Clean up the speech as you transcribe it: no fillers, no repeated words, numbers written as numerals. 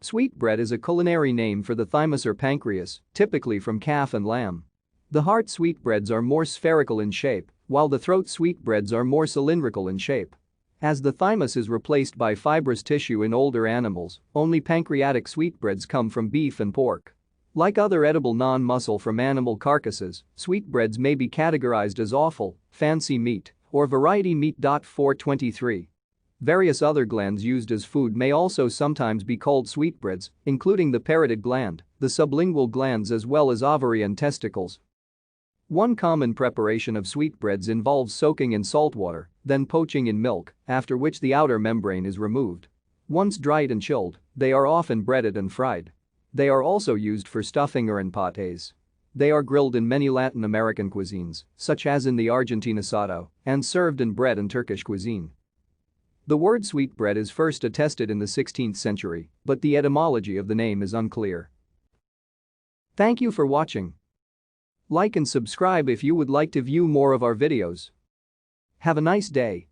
Sweetbread is a culinary name for the thymus or pancreas, typically from calf and lamb. The heart sweetbreads are more spherical in shape, while the throat sweetbreads are more cylindrical in shape. As the thymus is replaced by fibrous tissue in older animals, only pancreatic sweetbreads come from beef and pork. Like other edible non-muscle from animal carcasses, sweetbreads may be categorized as offal, fancy meat, or variety meat. 423. Various other glands used as food may also sometimes be called sweetbreads, including the parotid gland, the sublingual glands as well as ovary and testicles. One common preparation of sweetbreads involves soaking in salt water, then poaching in milk, after which the outer membrane is removed. Once dried and chilled, they are often breaded and fried. They are also used for stuffing or in pâtés. They are grilled in many Latin American cuisines, such as in the Argentine asado, and served in bread and Turkish cuisine. The word sweetbread is first attested in the 16th century, but the etymology of the name is unclear. Thank you for watching. Like and subscribe if you would like to view more of our videos. Have a nice day.